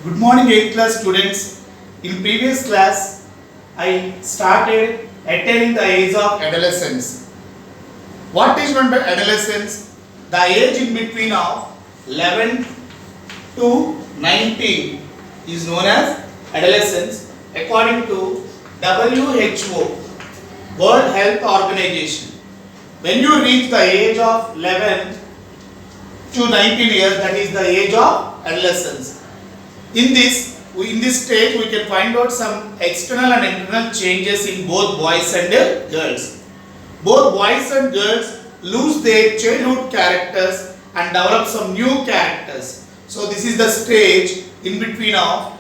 Good morning 8th class students. In previous class, I started attaining the age of adolescence. What is meant by adolescence? The age in between of 11 to 19 is known as adolescence according to WHO, World Health Organization. When you reach the age of 11 to 19 years, that is the age of adolescence. In this stage, we can find out some external and internal changes in both boys and girls. Both boys and girls lose their childhood characters and develop some new characters. So this is the stage in between of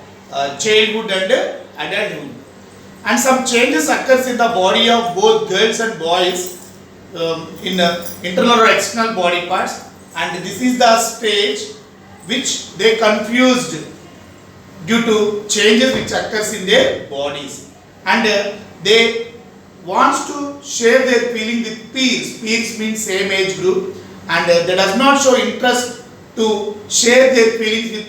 childhood and adulthood. And some changes occurs in the body of both girls and boys in internal or external body parts. And this is the stage which they confused due to changes which occurs in their bodies, and they wants to share their feeling with peers. Peers means same age group, and they does not show interest to share their feelings with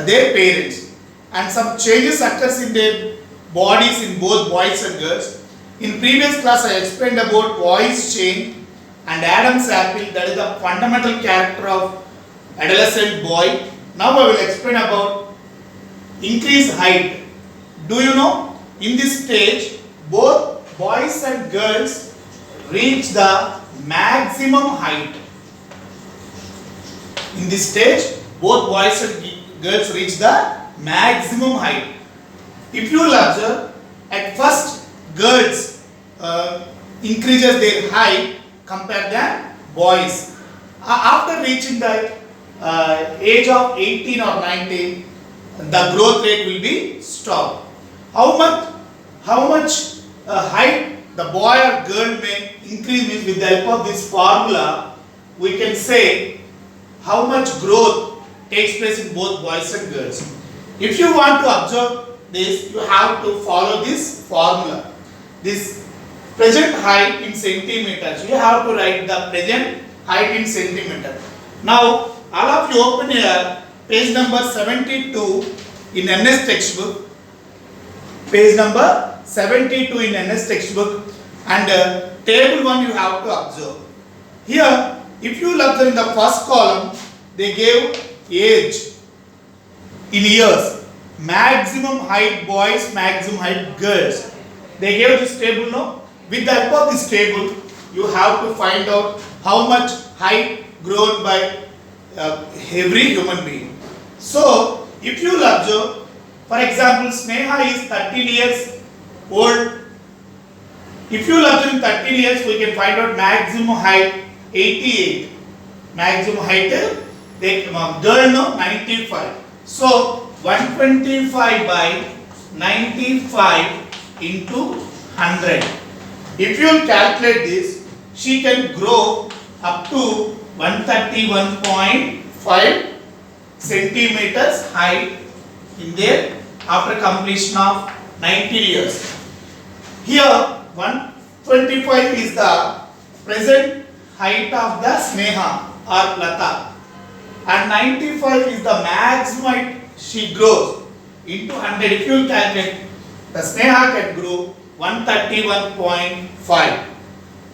their parents. And some changes occurs in their bodies in both boys and girls. In previous class I explained about voice change and Adam's apple, that is the fundamental character of adolescent boy. Now I will explain about increased height. Do you know, in this stage both boys and girls reach the maximum height. In this stage both boys and girls reach the maximum height. If you will observe, at first girls increases their height compared than boys. After reaching the age of 18 or 19, the growth rate will be stopped. How much height the boy or girl may increase means, with the help of this formula we can say how much growth takes place in both boys and girls. If you want to observe this, you have to follow this formula. This present height in centimeters, you have to write the present height in centimeter. Now all of you open here page number 72 in NS textbook. Page number 72 in NS textbook, and table 1 you have to observe. Here, if you look in the first column, they gave age in years. Maximum height boys, maximum height girls. They gave this table, no? With the help of this table, you have to find out how much height grown by every human being. So, if you will observe, for example, Sneha is 13 years old. If you will observe in 13 years, we can find out maximum height 88. Maximum height, girl no 95. So, 125 by 95 into 100. If you will calculate this, she can grow up to 131.5 centimeters height in there after completion of 19 years. Here 125 is the present height of the Sneha or Lata, and 95 is the maximum height she grows into 100. If you calculate, the Sneha can grow 131.5.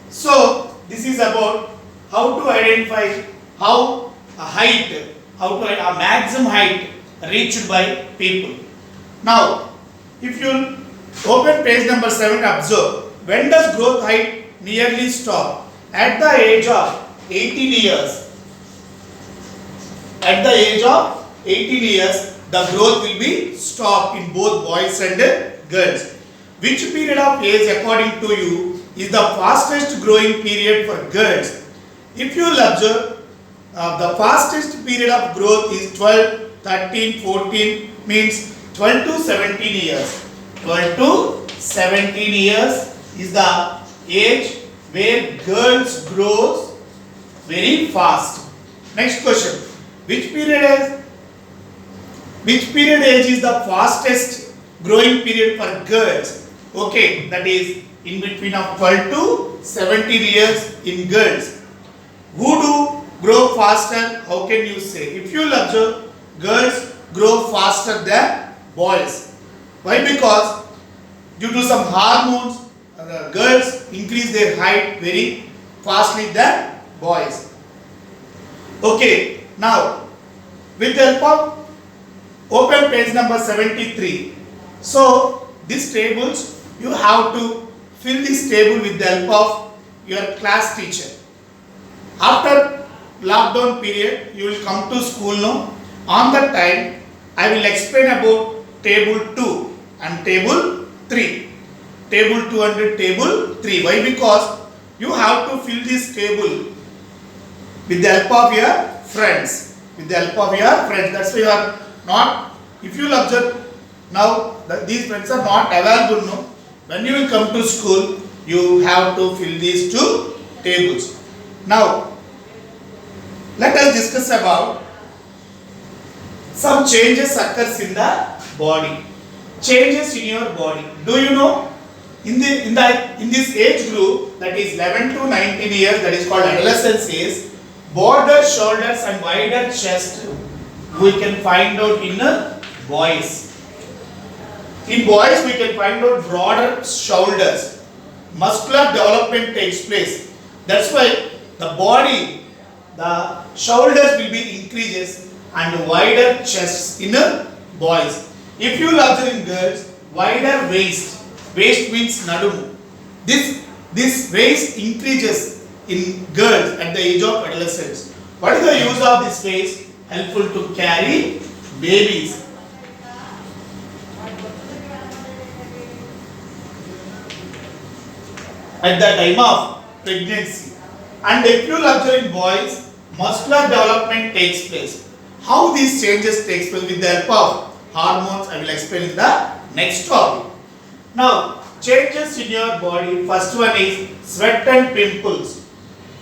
So this is about how to identify how a maximum height reached by people. Now, if you open page number 7, observe, when does growth height nearly stop? At the age of 18 years. At the age of 18 years, the growth will be stopped in both boys and girls. Which period of age, according to you, is the fastest growing period for girls? If you will observe, the fastest period of growth is 12, 13, 14, means 12 to 17 years. 12 to 17 years is the age where girls grows very fast. Next question. Which period age is the fastest growing period for girls? Okay, that is in between of 12 to 17 years in girls. Who do grow faster? How can you say? If you will observe, girls grow faster than boys. Why? Because due to some hormones, girls increase their height very fastly than boys. Okay, now with the help of open page number 73. So these tables, you have to fill this table with the help of your class teacher. After lockdown period, you will come to school now. On that time, I will explain about table 2 and table 3. Table 2 and table 3. Why? Because you have to fill this table with the help of your friends. With the help of your friends. That's why you are not, if you will observe now, these friends are not available now. When you will come to school, you have to fill these two tables. Now, let us discuss about some changes occurs in the body. Changes in your body. Do you know? In this age group, that is 11 to 19 years, that is called adolescence age, broader shoulders and wider chest we can find out in boys. In boys we can find out broader shoulders. Muscular development takes place. That's why the body, the shoulders will be increases and wider chests in boys. If you will observe in girls, wider waist. Waist means nadumu. This waist increases in girls at the age of adolescence. What is the use of this waist? Helpful to carry babies. At the time of pregnancy. And if you will observe in boys, muscular development takes place. How these changes takes place with the help of hormones, I will explain in the next topic. Now, changes in your body. First one is sweat and pimples.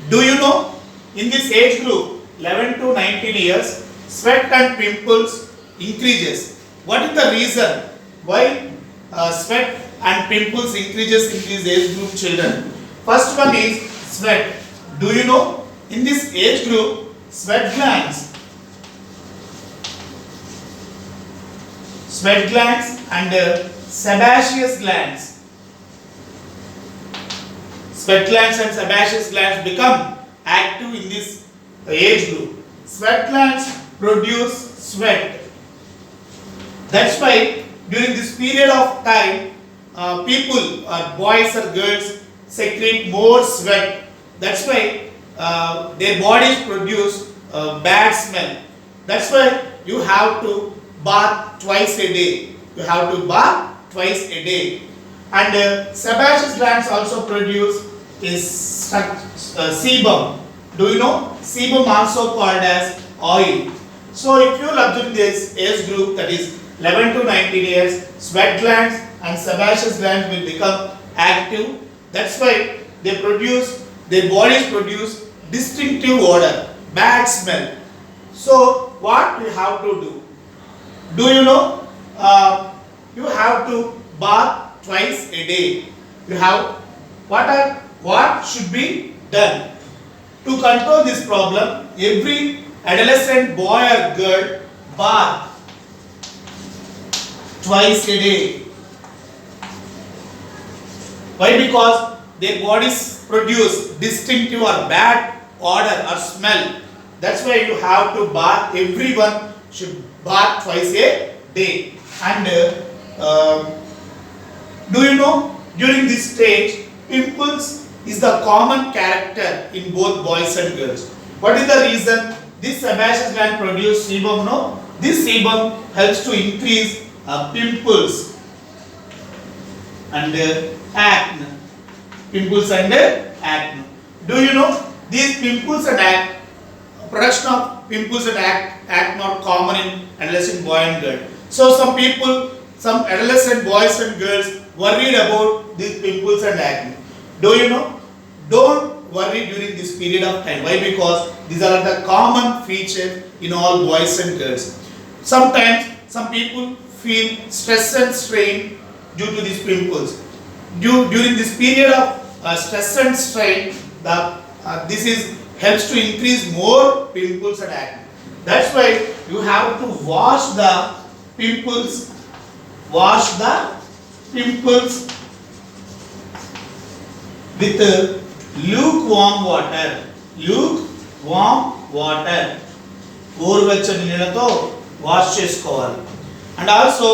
Do you know? In this age group, 11 to 19 years, sweat and pimples increases. What is the reason why sweat and pimples increases in this age group children? First one is sweat. Do you know? In this age group, sweat glands and sebaceous glands. Sweat glands and sebaceous glands become active in this age group. Sweat glands produce sweat. That's why during this period of time, people, boys or girls, secrete more sweat. That's why their bodies produce bad smell. That's why you have to bath twice a day. You have to bath twice a day. And sebaceous glands also produce sebum. Do you know? Sebum also called as oil. So if you will observe this age group, that is 11 to 19 years, sweat glands and sebaceous glands will become active. That's why their bodies produce distinctive odor, bad smell. So what we have to do? Do you know? You have to bath twice a day. You have what should be done to control this problem? Every adolescent boy or girl bath twice a day. Why? Because their bodies produce distinctive or bad odor or smell. That's why you have to bath. Everyone should bath twice a day. And do you know, during this stage, pimples is the common character in both boys and girls. What is the reason? This sebaceous gland produce sebum. No, this sebum helps to increase pimples and acne. Pimples and acne. Do you know these pimples and acne? Production of pimples and acne are common in adolescent boy and girl. So some people, some adolescent boys and girls worried about these pimples and acne. Do you know? Don't worry during this period of time. Why? Because these are the common features in all boys and girls. Sometimes some people feel stress and strain due to these pimples. During this period of stress and strain, this helps to increase more pimples and acne. That's why you have to wash the pimples. Wash the pimples with lukewarm water. Lukewarm water. గోరువెచ్చని నీళ్ళతో wash చేసుకోవాలి. And also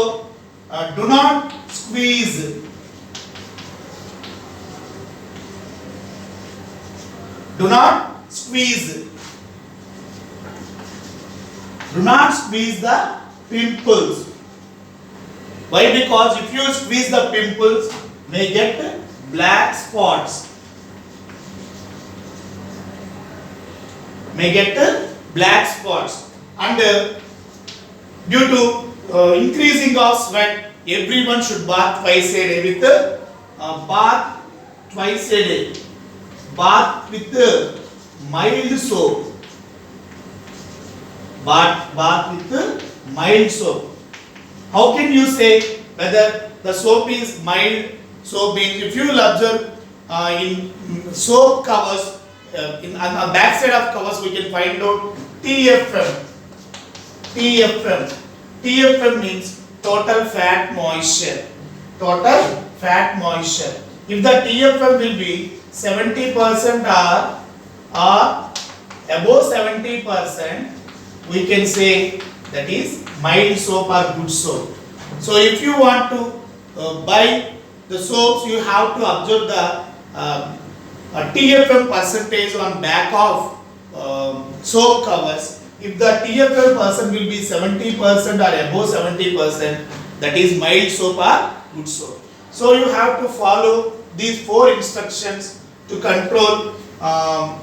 do not squeeze. Do not squeeze. Do not squeeze the pimples. Why? Because if you squeeze the pimples, may get black spots. May get black spots. And due to increasing of sweat, everyone should bath twice a day with bath twice a day. Bath with mild soap. Bath with mild soap. How can you say whether the soap is mild? Soap means, if you will observe in soap covers, on the back side of covers we can find out TFM. TFM means total fat moisture. Total fat moisture. If the TFM will be 70% or above 70%, we can say that is mild soap or good soap. So if you want to buy the soaps, you have to observe the TFM percentage on back of soap covers. If the TFM percent will be 70% or above 70%, that is mild soap or good soap. So you have to follow these 4 instructions to control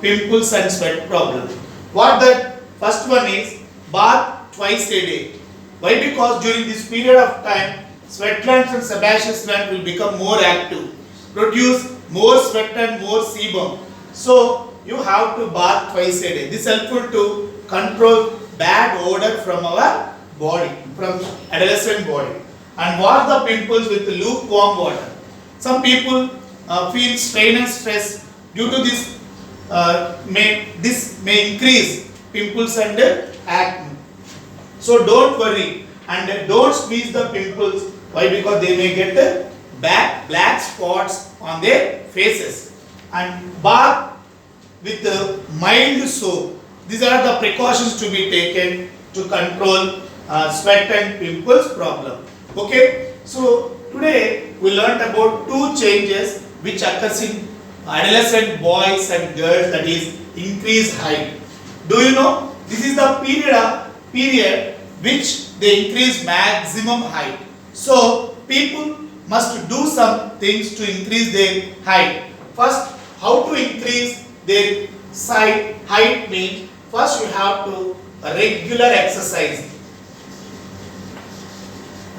pimples and sweat problem. What that first one is, bath twice a day. Why? Because during this period of time, sweat glands and sebaceous gland will become more active, produce more sweat and more sebum. So you have to bath twice a day. This is helpful to control bad odor from our body, from adolescent body. And wash the pimples with lukewarm water. Some people feel strain and stress. Due to this, this may increase pimples and acne. So don't worry and don't squeeze the pimples. Why? Because they may get black spots on their faces. And bath with mild soap. These are the precautions to be taken to control sweat and pimples problem. Okay, so today we learned about 2 changes which occurs in adolescent boys and girls, that is increased height. Do you know this is the period which they increase maximum height. So people must do some things to increase their height. First, how to increase their height means, first you have to regular exercise.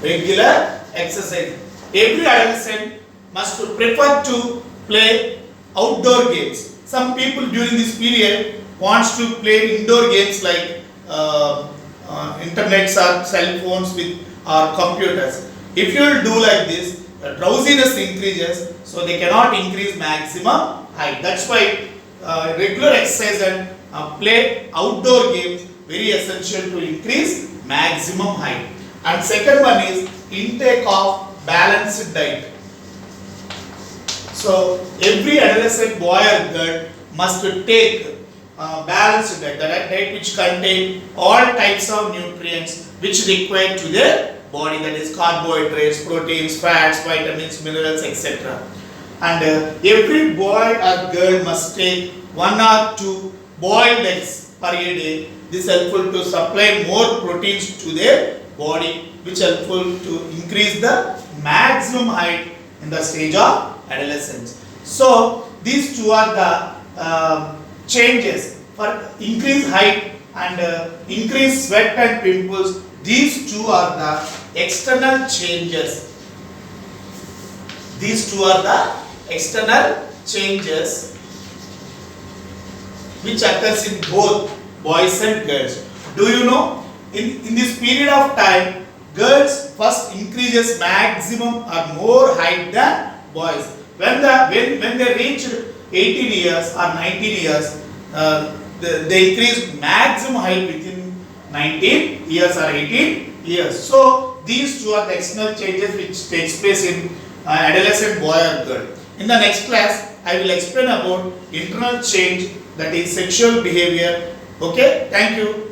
Regular exercise. Every adolescent must prefer to play outdoor games. Some people during this period wants to play indoor games like internets or cell phones with or computers. If you will do like this, the drowsiness increases, so they cannot increase maximum height. That's why regular exercise and play outdoor games very essential to increase maximum height. And second one is intake of balanced diet. So every adolescent boy or girl must take balanced diet, that diet which contain all types of nutrients which required to their body, that is carbohydrates, proteins, fats, vitamins, minerals, etc. And every boy or girl must take 1 or 2 boiled eggs per day. This is helpful to supply more proteins to their body, which helpful to increase the maximum height in the stage of adolescence. So these 2 are the changes for increased height and increased sweat and pimples. These 2 are the external changes. These 2 are the external changes which occurs in both boys and girls. Do you know, in this period of time, girls first increases maximum or more height than boys. When they reach 18 years or 19 years, they increase maximum height within 19 years or 18 years. So these two are the external changes which takes place in adolescent boy or girl. In the next class, I will explain about internal change, that is sexual behavior. Okay, thank you.